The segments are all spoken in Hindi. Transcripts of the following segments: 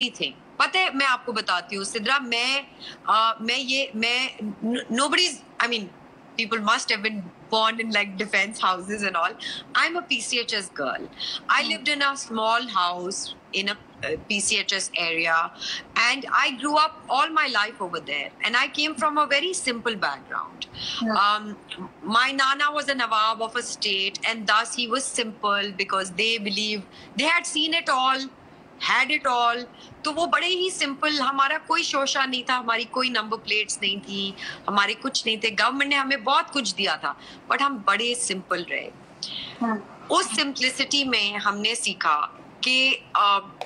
थिंग पता है, मैं आपको बताती हूँ Sidra, nobody's, I mean, people must have been born in like defense houses and all. I'm a PCHS girl. I lived in a small house in a PCHS area, and I grew up all my life over there, and I came from a very simple background. My nana was a nawab of a state, and thus he was simple because they believe they had seen it all, had it all. तो वो बड़े ही सिंपल, हमारा कोई शोशा नहीं था, हमारी कोई नंबर प्लेट्स नहीं थी, हमारे कुछ नहीं थे, गवर्नमेंट ने हमें बहुत कुछ दिया था, बट हम बड़े सिंपल रहे। उस सिंपलिसिटी में हमने सीखा कि आप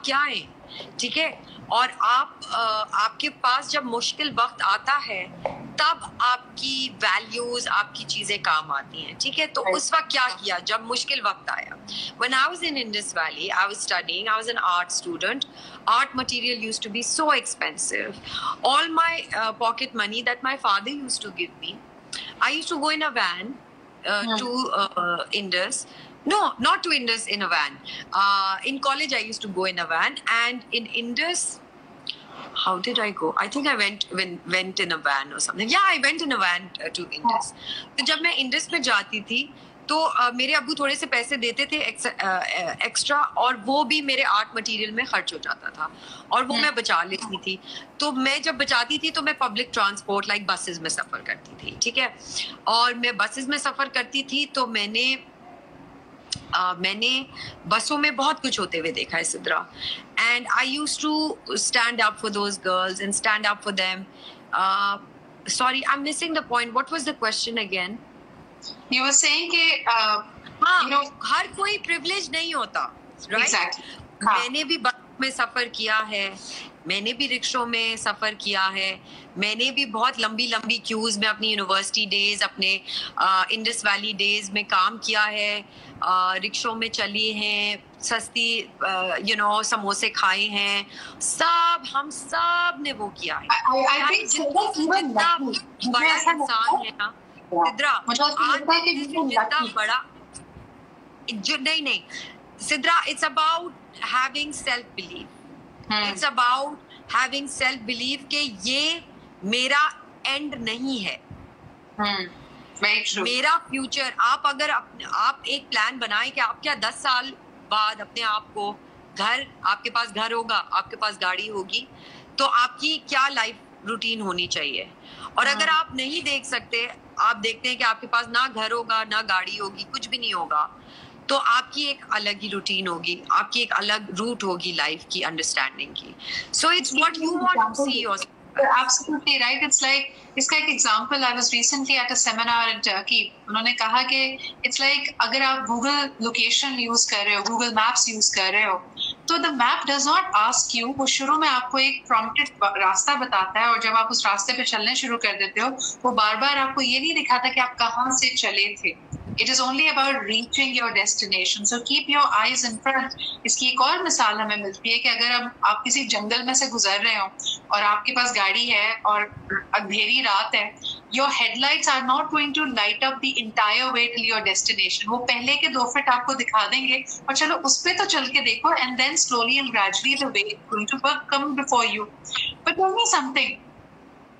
क्या हैं, ठीक है, और आपके पास जब मुश्किल वक्त आता है तब आपकी वैल्यूज, आपकी चीजें काम आती हैं, ठीक है। तो उस वक्त क्या किया जब मुश्किल वक्त आया? When I was in Indus Valley, I was studying, I was an art student. Art material used to be so expensive. All my pocket money that my father used to give me, I used to go in a van to Indus. No, not to Indus in a van. In college, I used to go in a van, and in Indus, how did I go? I think I went in a van or something. Yeah, I went in a van to Indus. तो जब मैं Indus में जाती थी तो मेरे अब्बू थोड़े से पैसे देते थे एक्स्ट्रा, और वो भी मेरे आर्ट मटेरियल में खर्च हो जाता था, और वो मैं बचा लेती थी। तो मैं जब बचाती थी तो मैं पब्लिक ट्रांसपोर्ट लाइक बसेस में सफ़र करती थी, ठीक है। और मैं बसेस में सफ़र करती थी तो मैंने बसों में बहुत कुछ होते हुए देखा है Sidra, and I used to stand up for those girls and stand up for them. Sorry, I am missing the point. What was the question again? You were saying कि you know, हर कोई प्रिविलेज नहीं होता, राइट? Exactly. मैंने भी बस में सफर किया है, मैंने भी रिक्शों में सफर किया है, मैंने भी बहुत लंबी लंबी क्यूज में अपनी यूनिवर्सिटी डेज, अपने इंडस वैली डेज में काम किया है, रिक्शों में चली हैं, सस्ती समोसे खाए हैं, हम सब ने वो किया है। I think जितना बड़ा इंसान है ना सिद्रा, जितना बड़ा नहीं Sidra, it's about having self believe, it's about having self believe कि ये मेरा एंड नहीं है, मेरा फ्यूचर। आप अगर आप एक प्लान बनाएं कि आप क्या 10 साल बाद अपने आप को आपके पास घर होगा, आपके पास गाड़ी होगी, तो आपकी क्या लाइफ रूटीन होनी चाहिए। और अगर आप नहीं देख सकते, आप देखते हैं कि आपके पास ना घर होगा, ना गाड़ी होगी, कुछ भी नहीं होगा, तो आपकी एक अलग ही रूटीन होगी, आपकी एक अलग रूट होगी लाइफ की अंडरस्टैंडिंग की। So it's what you want to see yourself. Absolutely right. It's like, इसका एक example, I was recently at a seminar in Turkey. उन्होंने कहा कि it's like अगर आप Google लोकेशन यूज कर रहे हो, Google मैप्स यूज कर रहे हो, तो the map does not ask you, वो शुरू में आपको एक prompted रास्ता बताता है, और जब आप उस रास्ते पे चलने शुरू कर देते हो, वो बार बार आपको ये नहीं दिखाता कि आप कहाँ से चले थे। It is only about reaching your destination. So keep your eyes in front. इसकी एक और मिसाल हमें मिलती है कि अगर आप किसी जंगल में से गुजर रहे हो और आपके पास गाड़ी है और अंधेरी रात है, your headlights are not going to light up the entire way till your destination. वो पहले के 2 फीट आपको दिखा देंगे और चलो उस पे तो चल के देखो, and then slowly and gradually the way is going to come before you. But tell me something.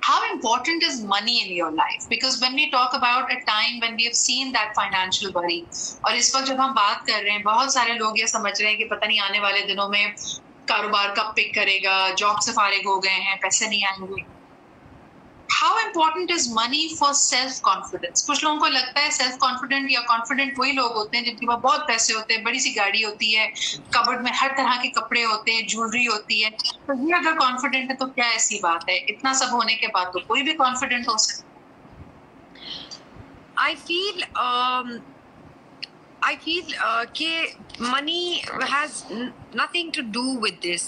How important is money in your life? Because when we talk about a time when we have seen that financial worry, और इस वक्त जब हम बात कर रहे हैं, बहुत सारे लोग ये समझ रहे हैं कि पता नहीं आने वाले दिनों में कारोबार कब पिक करेगा, जॉब से फारिग हो गए हैं, पैसे नहीं आएंगे। How important is money for self confidence? कुछ लोगों को लगता है सेल्फ कॉन्फिडेंट या कॉन्फिडेंट वही लोग होते हैं जिनके पास बहुत पैसे होते हैं, बड़ी सी गाड़ी होती है, कबर्ड में हर तरह के कपड़े होते हैं, ज्वेलरी होती है, तो ये अगर कॉन्फिडेंट है तो क्या ऐसी बात है? इतना सब होने के बाद तो कोई भी कॉन्फिडेंट हो सकता है। I feel कि money has nothing to do with this.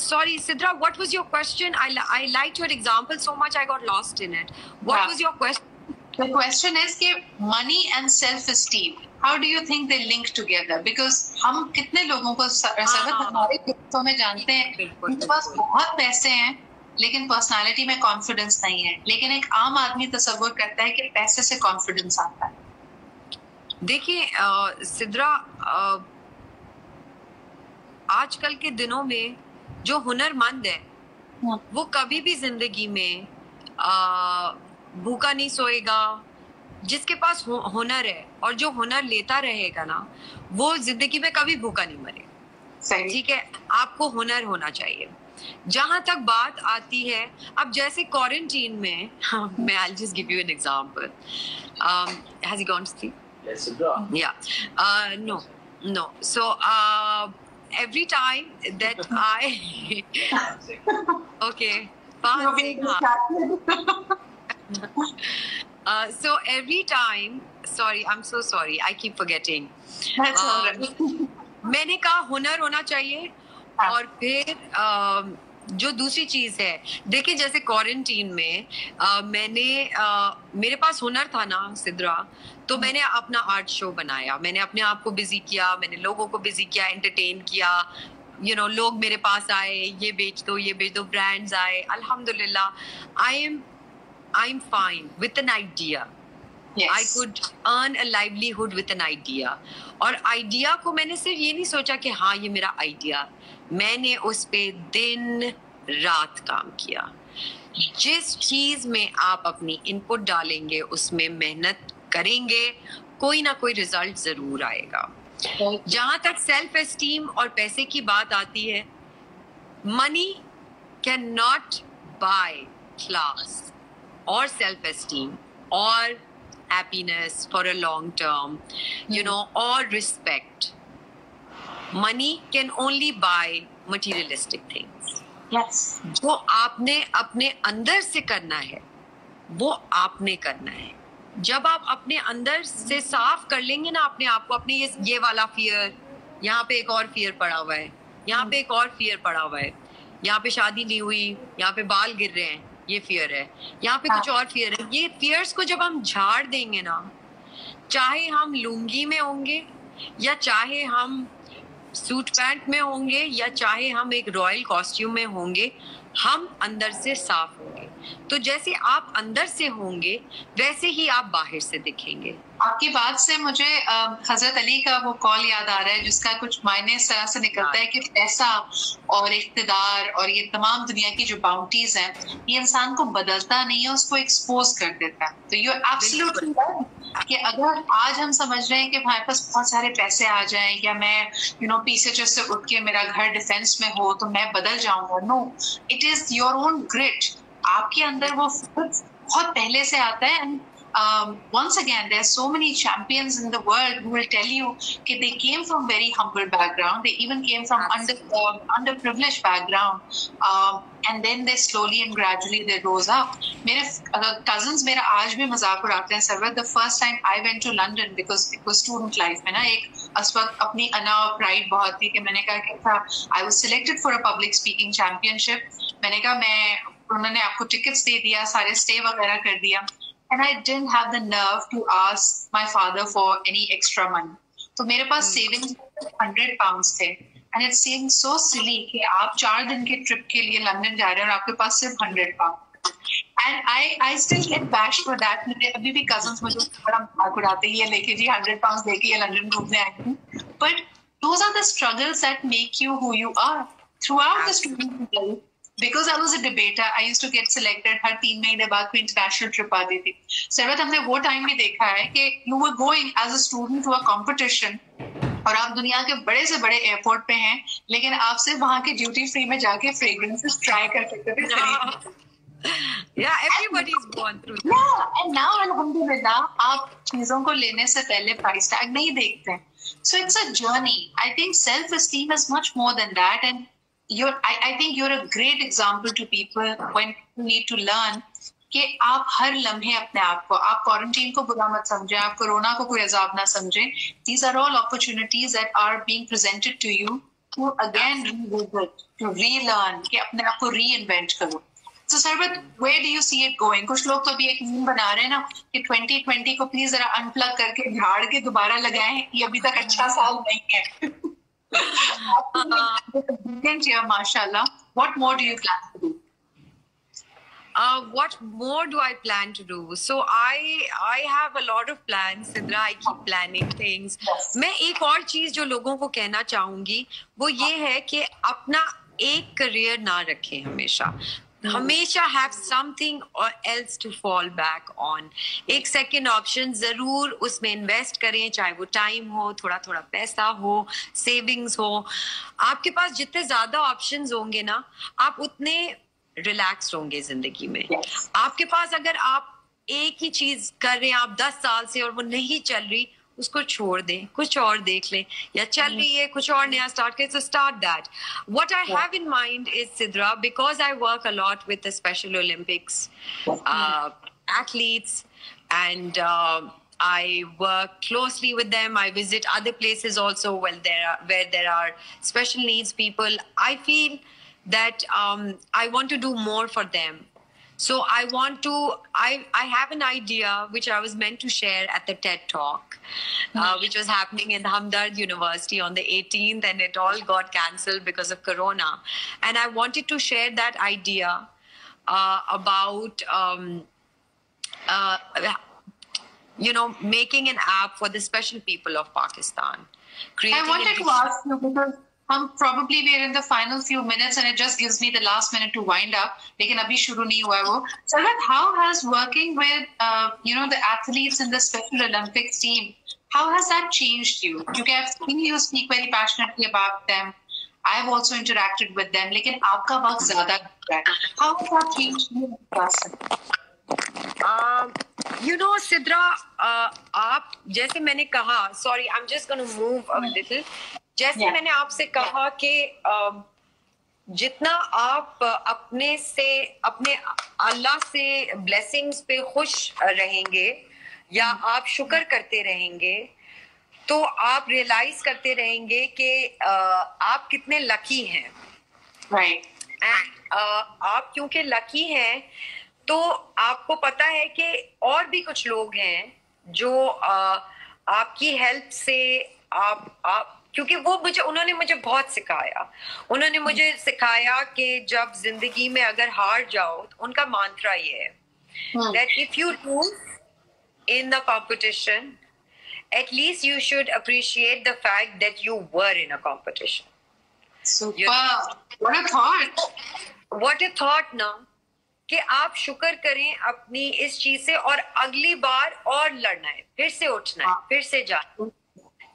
Sorry, Sidra, what was your question? I liked your example so much, I got lost in it. What was your question? The question is कि money and self-esteem, how do you think they link together? Because हम कितने लोगों को हमारे दोस्तों में जानते हैं उनके पास बहुत पैसे हैं लेकिन पर्सनालिटी में कॉन्फिडेंस नहीं है, लेकिन एक आम आदमी तसव्वुर करता है कि पैसे से कॉन्फिडेंस आता है। देखिए सिद्रा, आजकल के दिनों में जो हुनरमंद है वो कभी भी जिंदगी में भूखा नहीं सोएगा। जिसके पास हुनर है और जो हुनर लेता रहेगा ना, वो जिंदगी में कभी भूखा नहीं मरेगा। ठीक है, आपको हुनर होना चाहिए। जहां तक बात आती है, अब जैसे क्वारंटीन में, मैं I'll just give you an example. Has he gone to sleep? Yes, yeah. No. So every time that I okay, so every time, sorry, I'm so sorry, I keep forgetting. मैंने कहा हुनर होना चाहिए। और फिर जो दूसरी चीज है, देखिए जैसे क्वारंटीन में मेरे पास हुनर था ना सिद्रा, तो मैंने अपना आर्ट शो बनाया, मैंने अपने आप को बिजी किया, मैंने लोगों को बिजी किया, एंटरटेन किया। लोग मेरे पास आए, ये बेच दो, ब्रांड्स आए, अल्हम्दुलिल्लाह I am fine with an idea. I could earn a livelihood with an idea. और आइडिया को मैंने सिर्फ ये नहीं सोचा कि हाँ ये मेरा आइडिया, मैंने उस पे दिन रात काम किया। जिस चीज में आप अपनी इनपुट डालेंगे, उसमें मेहनत करेंगे, कोई ना कोई रिजल्ट जरूर आएगा। जहां तक सेल्फ एस्टीम और पैसे की बात आती है, money can not buy class और सेल्फ एस्टीम और happiness for a long term, or respect. Money can only buy materialistic things. Yes. जो आपने अपने अंदर से करना है, वो आपने करना है। जब आप अपने अंदर से साफ कर लेंगे ना अपने आप को, अपने ये वाला फियर, यहाँ पे एक और फियर पड़ा हुआ है, यहाँ पे एक और फियर पड़ा हुआ है, यहाँ पे शादी नहीं हुई, यहाँ पे बाल गिर रहे हैं, ये फियर है, यहाँ पे कुछ और फियर है। ये फियर्स को जब हम झाड़ देंगे ना, चाहे हम लुंगी में होंगे या चाहे हम सूट पैंट में होंगे या चाहे हम एक रॉयल कॉस्ट्यूम में होंगे, हम अंदर से साफ होंगे। तो जैसे आप अंदर से होंगे वैसे ही आप बाहर से दिखेंगे। आपकी बात से मुझे हजरत अली का वो कॉल याद आ रहा है, जिसका कुछ मायने इस तरह से निकलता है कि पैसा और इख्तिदार और ये तमाम दुनिया की जो बाउंटीज हैं, ये इंसान को बदलता नहीं है, उसको एक्सपोज कर देता है। तो यू एब्सोल्युटली राइट कि अगर आज हम समझ रहे हैं कि हमारे पास बहुत सारे पैसे आ जाएं या मैं पीसीएचएस से उठ के मेरा घर डिफेंस में हो तो मैं बदल जाऊंगा, no, it is your own grit. आपके अंदर वो बहुत पहले से आता है। And once again, there are so many champions in the world who will tell you that they came from very humble background. They even came from underprivileged background, and then they slowly and gradually they rose up. मेरे cousins मेरा आज भी मजाक उड़ाते हैं Sarwat, the first time I went to London because it was student life में ना, एक उस वक्त अपनी अना और प्राइड बहुत थी कि मैंने कहा कि I was selected for a public speaking championship. मैंने कहा उन्होंने आपको टिकट्स दे दिया, सारे स्टे वगैरह कर दिया, and I didn't have the nerve to ask my father for any extra money. तो मेरे पास savings £100 थे, and it seemed so silly कि आप 4 दिन के ट्रिप के लिए लंदन जा रहे हैं और आपके पास सिर्फ £100। And I still get bashed for that. मेरे अभी भी cousins मुझे बड़ा मजाक उड़ाते हैं, ये लेके जी £100 लेके ये लंदन घूमने आई थी। But those are the struggles that make you who you are throughout the student life. Because I was a debater, I used to get selected. हर 3 महीने बाद कोई इंटरनेशनल ट्रिप आती थी। सरवत, हमने वो टाइम भी देखा है कि you were going as a student to a competition और आप दुनिया के बड़े से बड़े एयरपोर्ट पे हैं, लेकिन आप सिर्फ वहाँ के ड्यूटी फ्री में जाके फ्रेग्रेंसेस ट्राई कर सकते थे। Yeah, everybody's gone through that. Yeah, and now alhamdulillah आप चीजों को लेने से पहले प्राइस टैग नहीं देखते। So it's a journey. I think self-esteem is much more than that, and I think you're a great example to people when you need to learn कि आप हर लम्हे अपने आप को, आप क्वारंटीन को बुरा मत समझें, आप कोरोना को कोई अजाब ना समझें। These are all opportunities that are being presented to you to again revisit, to relearn, कि अपने आप को reinvent करो। So Sarbat, where do you see it going? कुछ लोग तो अभी एक मीम बना रहे हैं ना कि 2020 को प्लीज जरा अनप्लग करके झाड़ के दोबारा लगाएं, ये अभी तक अच्छा साल नहीं है। uh, Mashallah. What more do you plan to do? What more do I plan to do? So I have a lot of plans, Sidra. I keep planning things. मैं एक और चीज जो लोगों को कहना चाहूंगी वो ये है कि अपना एक करियर ना रखें हमेशा. हमेशा have something or else to fall back on. एक second option जरूर उसमें इन्वेस्ट करें, चाहे वो टाइम हो, थोड़ा थोड़ा पैसा हो, सेविंग्स हो. आपके पास जितने ज्यादा ऑप्शंस होंगे ना, आप उतने रिलैक्स होंगे जिंदगी में. आपके पास अगर आप एक ही चीज कर रहे हैं आप 10 साल से और वो नहीं चल रही, उसको छोड़ दें, कुछ और देख लें. या चल रही है, कुछ और नया स्टार्ट करें, so start that. What I have in mind is, Sidra, because I work a lot with the Special Olympics athletes, and I work closely with them. I visit other places also where there are special needs people. I feel that I want to do more for them. So I have an idea which I was meant to share at the TED Talk, which was happening in Hamdard University on the 18th, and it all got cancelled because of Corona. And I wanted to share that idea about, making an app for the special people of Pakistan. I wanted to ask you because probably we're in the final few minutes and it just gives me the last minute to wind up. लेकिन अभी शुरू नहीं हुआ वो. Sarhad, how has working with the athletes in the Special Olympics team, how has that changed you? Because I've seen you speak very passionately about them. I've also interacted with them. लेकिन आपका वक्त ज़्यादा है. How has that changed you as a person? Sidra, आप जैसे मैंने कहा, sorry, I'm just going to move a little. जैसे मैंने आपसे कहा कि जितना आप अपने अल्लाह से ब्लेसिंग्स पे खुश रहेंगे या आप शुक्र करते रहेंगे, तो आप रियलाइज करते रहेंगे कि आप कितने लकी हैं. राइट. एंड आप क्योंकि लकी हैं तो आपको पता है कि और भी कुछ लोग हैं जो आपकी हेल्प से आप क्योंकि उन्होंने मुझे बहुत सिखाया. उन्होंने मुझे सिखाया कि जब जिंदगी में अगर हार जाओ, उनका मंत्रा ये है that if you lose in the competition, at least you should appreciate the fact that you were in a competition. Super. What a thought. What a thought ना, कि आप शुक्र करें अपनी इस चीज से और अगली बार और लड़ना है, फिर से उठना है, फिर से जाना.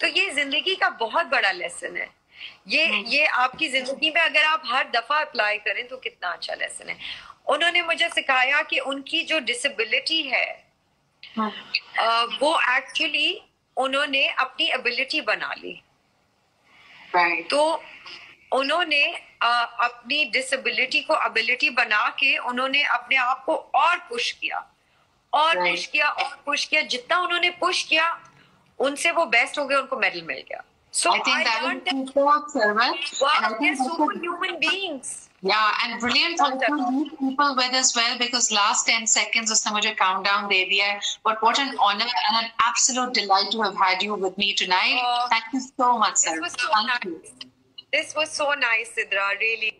तो ये जिंदगी का बहुत बड़ा लेसन है. ये आपकी जिंदगी में अगर आप हर दफा अप्लाई करें तो कितना अच्छा लेसन है. उन्होंने मुझे सिखाया कि उनकी जो डिसेबिलिटी है वो एक्चुअली उन्होंने अपनी एबिलिटी बना ली. तो उन्होंने अपनी डिसेबिलिटी को एबिलिटी बना के उन्होंने अपने आप को और पुश किया और पुश किया. जितना उन्होंने पुश किया उनसे वो बेस्ट हो गए, उनको मेडल मिल गया. So I think that is support, Sarhad. Wow, they're superhuman beings. Yeah, and brilliant to meet people with as well, because last 10 seconds उसने मुझे countdown दे दिया है. But what an honor and an absolute delight to have had you with me tonight. Thank you so much, sir. This was so nice, Sidra, really.